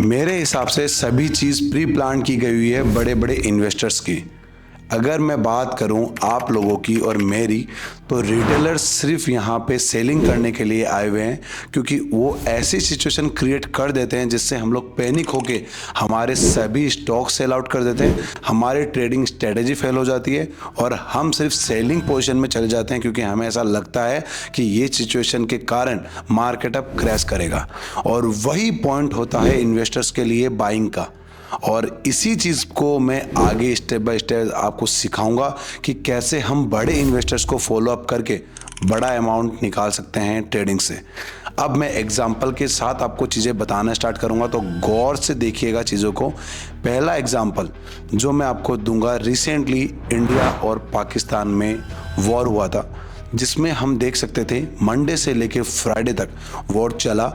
मेरे हिसाब से सभी चीज़ प्री प्लान की गई हुई है बड़े बड़े इन्वेस्टर्स की। अगर मैं बात करूं आप लोगों की और मेरी, तो रिटेलर्स सिर्फ यहाँ पे सेलिंग करने के लिए आए हुए हैं, क्योंकि वो ऐसी सिचुएशन क्रिएट कर देते हैं जिससे हम लोग पैनिक होके हमारे सभी स्टॉक सेल आउट कर देते हैं, हमारी ट्रेडिंग स्ट्रेटेजी फेल हो जाती है और हम सिर्फ सेलिंग पोजीशन में चले जाते हैं, क्योंकि हमें ऐसा लगता है कि ये सिचुएशन के कारण मार्केट अब क्रैश करेगा। और वही पॉइंट होता है इन्वेस्टर्स के लिए बाइंग का। और इसी चीज़ को मैं आगे स्टेप बाय स्टेप आपको सिखाऊंगा कि कैसे हम बड़े इन्वेस्टर्स को फॉलो अप करके बड़ा अमाउंट निकाल सकते हैं ट्रेडिंग से। अब मैं एग्जांपल के साथ आपको चीज़ें बताना स्टार्ट करूंगा, तो गौर से देखिएगा चीज़ों को। पहला एग्जांपल जो मैं आपको दूंगा, रिसेंटली इंडिया और पाकिस्तान में वॉर हुआ था, जिसमें हम देख सकते थे मंडे से लेकर फ्राइडे तक वॉर चला।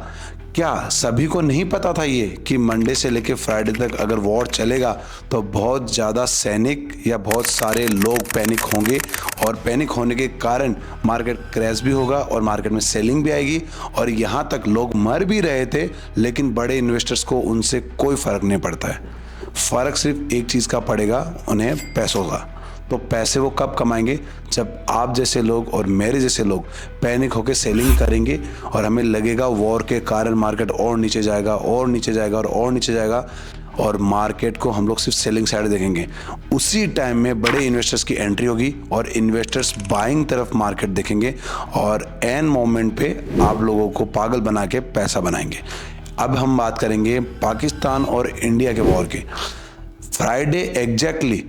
क्या सभी को नहीं पता था ये कि मंडे से लेकर फ्राइडे तक अगर वॉर चलेगा तो बहुत ज़्यादा सैनिक या बहुत सारे लोग पैनिक होंगे, और पैनिक होने के कारण मार्केट क्रैश भी होगा और मार्केट में सेलिंग भी आएगी, और यहाँ तक लोग मर भी रहे थे, लेकिन बड़े इन्वेस्टर्स को उनसे कोई फ़र्क नहीं पड़ता है। फ़र्क सिर्फ एक चीज़ का पड़ेगा, उन्हें पैसों का। तो पैसे वो कब कमाएंगे? जब आप जैसे लोग और मेरे जैसे लोग पैनिक होकर सेलिंग करेंगे और हमें लगेगा वॉर के कारण मार्केट और नीचे जाएगा और नीचे जाएगा और नीचे जाएगा, और मार्केट को हम लोग सिर्फ सेलिंग साइड देखेंगे। उसी टाइम में बड़े इन्वेस्टर्स की एंट्री होगी और इन्वेस्टर्स बाइंग तरफ मार्केट देखेंगे और एन मोमेंट पे आप लोगों को पागल बना के पैसा बनाएंगे। अब हम बात करेंगे पाकिस्तान और इंडिया के वॉर की। फ्राइडे एग्जैक्टली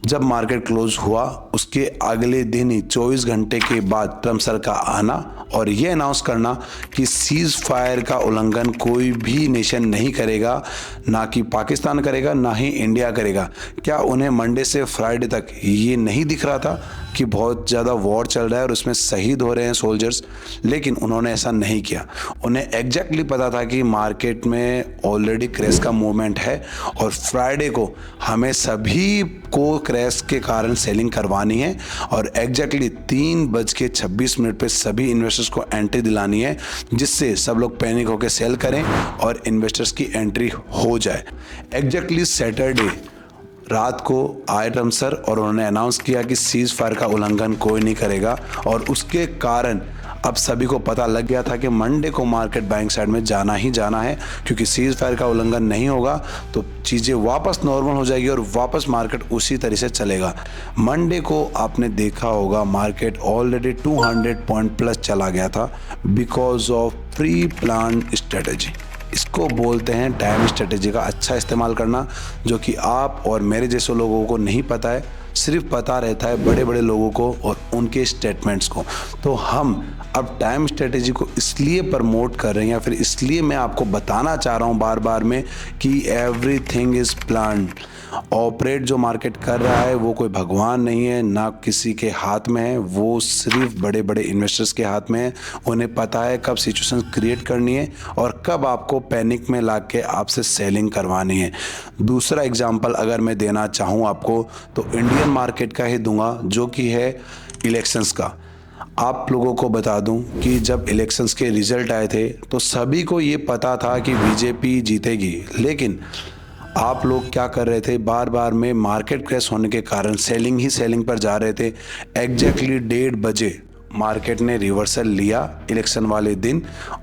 जब मार्केट क्लोज हुआ, उसके अगले दिन ही 24 घंटे के बाद ट्रम्प सर का आना और ये अनाउंस करना कि सीज फायर का उल्लंघन कोई भी नेशन नहीं करेगा, ना कि पाकिस्तान करेगा ना ही इंडिया करेगा। क्या उन्हें मंडे से फ्राइडे तक ये नहीं दिख रहा था कि बहुत ज़्यादा वॉर चल रहा है और उसमें शहीद हो रहे हैं सोल्जर्स? लेकिन उन्होंने ऐसा नहीं किया। उन्हें एग्जैक्टली पता था कि मार्केट में ऑलरेडी क्रैश का मूवमेंट है और फ्राइडे को हमें सभी को क्रैश के कारण सेलिंग करवानी है, और एग्जैक्टली 3:26 पे सभी इन्वेस्टर्स को एंट्री दिलानी है, जिससे सब लोग पैनिक होकर सेल करें और इन्वेस्टर्स की एंट्री हो जाए। एग्जैक्टली सैटरडे रात को आए ट्रम्प सर और उन्होंने अनाउंस किया कि सीज फायर का उल्लंघन कोई नहीं करेगा, और उसके कारण अब सभी को पता लग गया था कि मंडे को मार्केट बाइंग साइड में जाना ही जाना है, क्योंकि सीज फायर का उल्लंघन नहीं होगा तो चीज़ें वापस नॉर्मल हो जाएगी और वापस मार्केट उसी तरह से चलेगा। मंडे को आपने देखा होगा मार्केट ऑलरेडी 200 पॉइंट प्लस चला गया था because of pre plan strategy. इसको बोलते हैं टाइम स्ट्रेटेजी का अच्छा इस्तेमाल करना, जो कि आप और मेरे जैसे लोगों को नहीं पता है, सिर्फ पता रहता है बड़े बड़े लोगों को और उनके स्टेटमेंट्स को। तो हम अब टाइम स्ट्रेटेजी को इसलिए प्रमोट कर रहे हैं, या फिर इसलिए मैं आपको बताना चाह रहा हूँ बार बार में कि एवरीथिंग इज प्लान्ड। ऑपरेट जो मार्केट कर रहा है वो कोई भगवान नहीं है, ना किसी के हाथ में है, वो सिर्फ बड़े बड़े इन्वेस्टर्स के हाथ में है। उन्हें पता है कब सिचुएशन क्रिएट करनी है और कब आपको पैनिक में ला के आपसे सेलिंग करवानी है। दूसरा एग्जांपल अगर मैं देना चाहूँ आपको, तो इंडियन मार्केट का ही दूंगा, जो कि है इलेक्शंस का। आप लोगों को बता दूं कि जब इलेक्शंस के रिजल्ट आए थे तो सभी को ये पता था कि बीजेपी जीतेगी, लेकिन आप लोग क्या कर रहे थे, बार बार में मार्केट क्रैश होने के कारण सेलिंग ही सेलिंग पर जा रहे थे। एग्जैक्टली 1:30 बजे मार्केट ने रिवर्सल लिया इलेक्शन वाले दिन,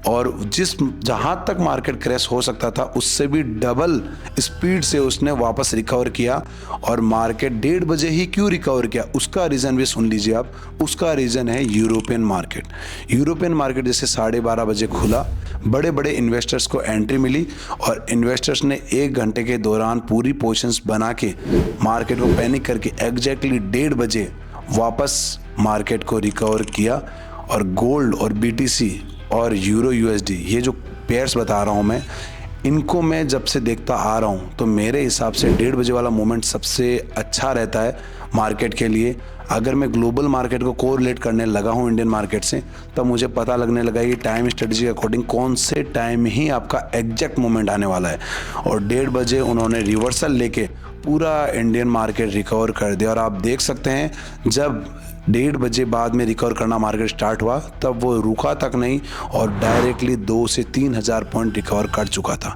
और जहां तक मार्केट क्रैश हो सकता था उससे भी डबल स्पीड से उसने वापस रिकवर किया। और मार्केट 1:30 बजे ही क्यों रिकवर किया, उसका रीज़न भी सुन लीजिए आप। उसका रीज़न है यूरोपियन मार्केट। यूरोपियन मार्केट जैसे 12:30 बजे खुला, बड़े बड़े इन्वेस्टर्स को एंट्री मिली और इन्वेस्टर्स ने 1 घंटे के दौरान पूरी पोजीशंस बना के मार्केट को पैनिक करके एग्जैक्टली 1:30 बजे वापस मार्केट को रिकवर किया। और गोल्ड और बीटीसी और यूरो यूएसडी, ये जो पेयर्स बता रहा हूँ मैं, इनको मैं जब से देखता आ रहा हूँ तो मेरे हिसाब से 1:30 बजे वाला मोमेंट सबसे अच्छा रहता है मार्केट के लिए। अगर मैं ग्लोबल मार्केट को कोरिलेट करने लगा हूँ इंडियन मार्केट से, तब मुझे पता लगने लगा कि टाइम स्ट्रेटजी के अकॉर्डिंग कौन से टाइम ही आपका एग्जैक्ट मोमेंट आने वाला है। और 1:30 बजे उन्होंने रिवर्सल लेके पूरा इंडियन मार्केट रिकवर कर दिया। और आप देख सकते हैं जब 1:30 बजे बाद में रिकवर करना मार्केट स्टार्ट हुआ, तब वो रुका तक नहीं और डायरेक्टली 2 से 3 हज़ार पॉइंट रिकवर कर चुका था।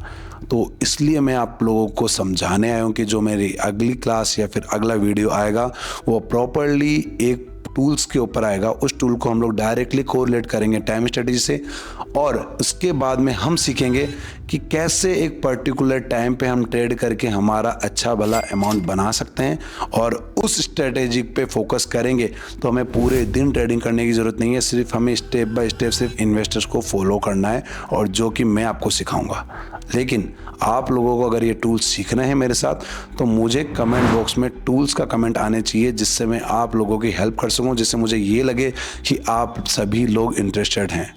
तो इसलिए मैं आप लोगों को समझाने आया हूँ कि जो मेरी अगली क्लास या फिर अगला वीडियो आएगा वो प्रॉपरली एक टूल्स के ऊपर आएगा। उस टूल को हम लोग डायरेक्टली कोरिलेट करेंगे टाइम स्ट्रेटेजी से, और उसके बाद में हम सीखेंगे कि कैसे एक पर्टिकुलर टाइम पे हम ट्रेड करके हमारा अच्छा भला अमाउंट बना सकते हैं। और उस स्ट्रेटेजी पे फोकस करेंगे तो हमें पूरे दिन ट्रेडिंग करने की ज़रूरत नहीं है, सिर्फ हमें स्टेप बाय स्टेप सिर्फ इन्वेस्टर्स को फॉलो करना है, और जो कि मैं आपको सिखाऊंगा। लेकिन आप लोगों को अगर ये टूल्स सीखना है मेरे साथ, तो मुझे कमेंट बॉक्स में टूल्स का कमेंट आने चाहिए, जिससे मैं आप लोगों की हेल्प कर सकूं, जिससे मुझे ये लगे कि आप सभी लोग इंटरेस्टेड हैं।